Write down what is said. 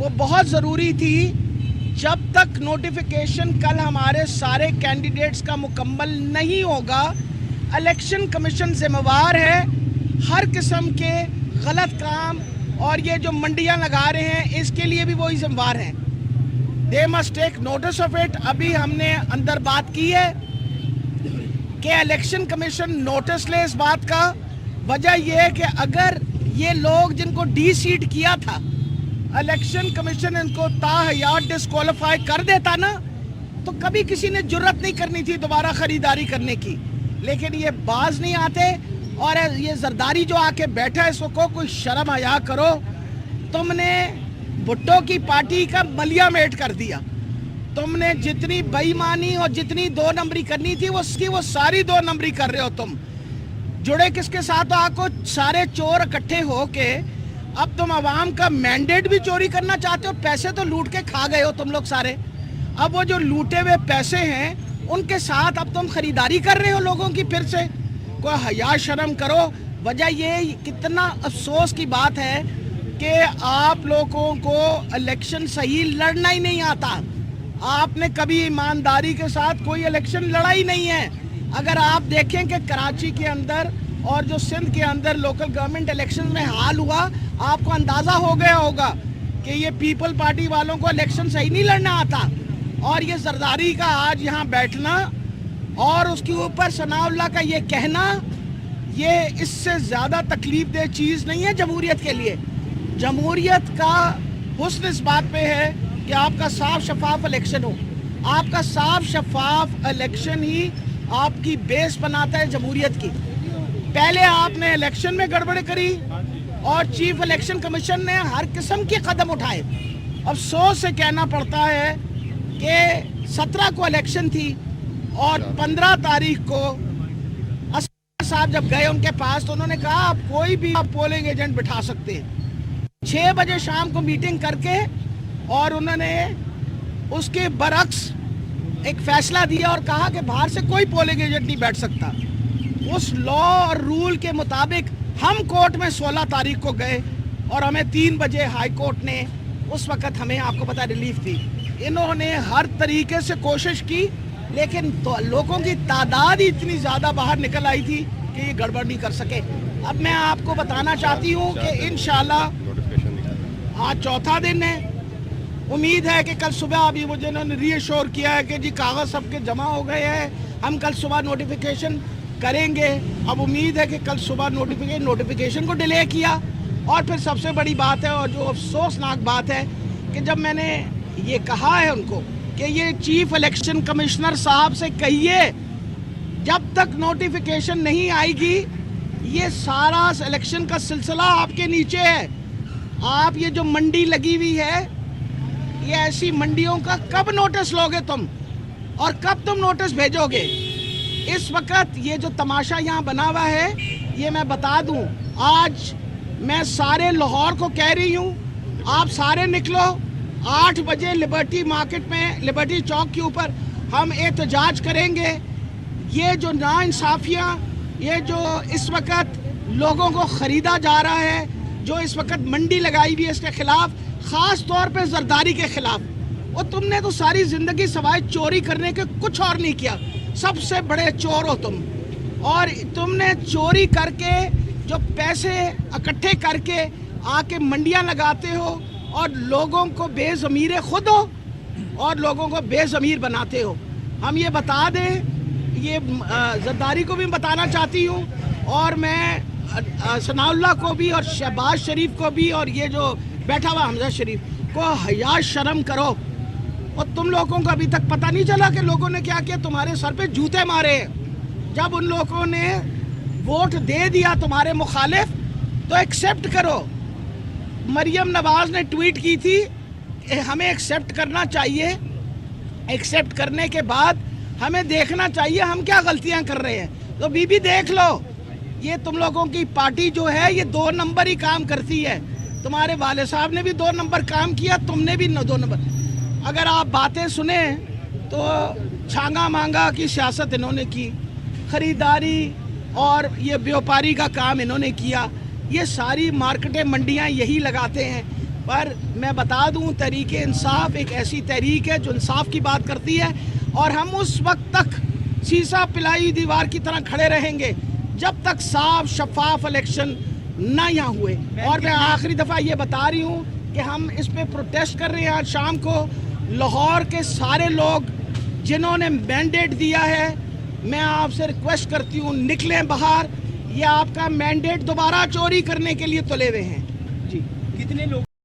वो बहुत ज़रूरी थी। जब तक नोटिफिकेशन कल हमारे सारे कैंडिडेट्स का मुकम्मल नहीं होगा, इलेक्शन कमीशन जिम्मेवार है हर किस्म के गलत काम, और ये जो मंडियां लगा रहे हैं इसके लिए भी वही जिम्मेवार हैं। They must take notice of it. अभी हमने अंदर बात की है कि इलेक्शन कमीशन नोटिस ले इस बात का। वजह यह है कि अगर ये लोग जिनको डी सीट किया था, इलेक्शन कमीशन इनको ताहयात डिस्क्वालीफाई कर देता ना, तो कभी किसी ने जुर्रत नहीं करनी थी दोबारा ख़रीदारी करने की। लेकिन ये बाज नहीं आते, और ये जरदारी जो आके बैठा है इसको कोई शर्म हया करो। तुमने भुट्टो की पार्टी का मलिया मेट कर दिया। तुमने जितनी बेईमानी और जितनी दो नंबरी करनी थी वो सारी दो नंबरी कर रहे हो तुम। जुड़े किसके साथ आपको सारे चोर इकट्ठे हो के अब तुम आवाम का मैंडेट भी चोरी करना चाहते हो। पैसे तो लूट के खा गए हो तुम लोग सारे। अब वो जो लूटे हुए पैसे हैं उनके साथ अब तुम खरीदारी कर रहे हो लोगों की। फिर से कोई हया शर्म करो। वजह ये कितना अफसोस की बात है कि आप लोगों को इलेक्शन सही लड़ना ही नहीं आता। आपने कभी ईमानदारी के साथ कोई इलेक्शन लड़ा ही नहीं है। अगर आप देखें कि कराची के अंदर और जो सिंध के अंदर लोकल गवर्नमेंट इलेक्शन में हाल हुआ, आपको अंदाज़ा हो गया होगा कि ये पीपल पार्टी वालों को इलेक्शन सही नहीं लड़ना आता। और ये जरदारी का आज यहाँ बैठना और उसके ऊपर सनाउल्लाह का ये कहना, ये इससे ज़्यादा तकलीफ दह चीज़ नहीं है जमहूरियत के लिए। जमहूरियत का हुस्न इस बात पे है कि आपका साफ शफाफ इलेक्शन हो। आपका साफ शफाफ इलेक्शन ही आपकी बेस बनाता है जमहूरियत की। पहले आपने इलेक्शन में गड़बड़ करी और चीफ इलेक्शन कमीशन ने हर किस्म के कदम उठाए। अफसोस से कहना पड़ता है कि 17 को इलेक्शन थी और 15 तारीख को असद साहब जब गए उनके पास तो उन्होंने कहा आप कोई भी आप पोलिंग एजेंट बिठा सकते हैं। 6 बजे शाम को मीटिंग करके और उन्होंने उसके बरक्स एक फैसला दिया और कहा कि बाहर से कोई पोलिंग एजेंट नहीं बैठ सकता। उस लॉ और रूल के मुताबिक हम कोर्ट में 16 तारीख को गए और हमें 3 बजे हाई कोर्ट ने उस वक़्त हमें आपको पता रिलीफ थी। इन्होंने हर तरीके से कोशिश की, लेकिन तो लोगों की तादाद ही इतनी ज़्यादा बाहर निकल आई थी कि ये गड़बड़ नहीं कर सके। अब मैं आपको बताना चाहती हूँ कि इंशाल्लाह आज चौथा दिन है। उम्मीद है कि कल सुबह अभी मुझे इन्होंने रीअश्योर किया है कि जी कागज़ सबके जमा हो गए हैं, हम कल सुबह नोटिफिकेशन करेंगे। अब उम्मीद है कि कल सुबह नोटिफिकेशन को डिले किया। और फिर सबसे बड़ी बात है और जो अफसोसनाक बात है कि जब मैंने ये कहा है उनको कि ये चीफ इलेक्शन कमिश्नर साहब से कहिए जब तक नोटिफिकेशन नहीं आएगी ये सारा इलेक्शन का सिलसिला आपके नीचे है। आप ये जो मंडी लगी हुई है, ये ऐसी मंडियों का कब नोटिस लोगे तुम और कब तुम नोटिस भेजोगे? इस वक्त ये जो तमाशा यहाँ बना हुआ है, ये मैं बता दूँ, आज मैं सारे लाहौर को कह रही हूँ आप सारे निकलो 8 बजे लिबर्टी मार्केट में, लिबर्टी चौक के ऊपर हम एहतजाज करेंगे। ये जो नाइंसाफियाँ, ये जो इस वक्त लोगों को ख़रीदा जा रहा है, जो इस वक्त मंडी लगाई हुई है, इसके ख़िलाफ़, ख़ास तौर पे जरदारी के ख़िलाफ़। और तुमने तो सारी ज़िंदगी सवाए चोरी करने के कुछ और नहीं किया। सबसे बड़े चोर हो तुम। और तुमने चोरी करके जो पैसे इकट्ठे करके आके मंडियाँ लगाते हो और लोगों को बेज़मीर खुद हो और लोगों को बेज़मीर बनाते हो। हम ये बता दें, ये जरदारी को भी बताना चाहती हूँ और मैं सनाउल्लाह को भी और शहबाज शरीफ को भी और ये जो बैठा हुआ हमजा शरीफ को, हया शर्म करो। और तुम लोगों को अभी तक पता नहीं चला कि लोगों ने क्या किया? तुम्हारे सर पे जूते मारे। जब उन लोगों ने वोट दे दिया तुम्हारे मुखालिफ तो एक्सेप्ट करो। मरियम नवाज ने ट्वीट की थी हमें एक्सेप्ट करना चाहिए, एक्सेप्ट करने के बाद हमें देखना चाहिए हम क्या गलतियां कर रहे हैं। तो बीबी देख लो, ये तुम लोगों की पार्टी जो है ये 2 नंबर ही काम करती है। तुम्हारे वाले साहब ने भी 2 नंबर काम किया, तुमने भी 2 नंबर। अगर आप बातें सुने तो छांगा मांगा की सियासत इन्होंने की, ख़रीदारी और ये व्यापारी का काम इन्होंने किया। ये सारी मार्केटें मंडियां यही लगाते हैं। پر میں بتا دوں تحریک انصاف ایک ایسی تحریک ہے جو انصاف کی بات کرتی ہے اور ہم اس وقت تک سیسا پلائی دیوار کی طرح کھڑے رہیں گے جب تک صاف شفاف الیکشن نہ یہاں ہوئے. اور میں آخری دفعہ یہ بتا رہی ہوں کہ ہم اس پہ پروٹیسٹ کر رہے ہیں. آج شام کو لاہور کے سارے لوگ جنہوں نے مینڈیٹ دیا ہے میں آپ سے ریکویسٹ کرتی ہوں نکلیں باہر. یہ آپ کا مینڈیٹ دوبارہ چوری کرنے کے لیے تلے ہوئے ہیں. جی کتنے لوگ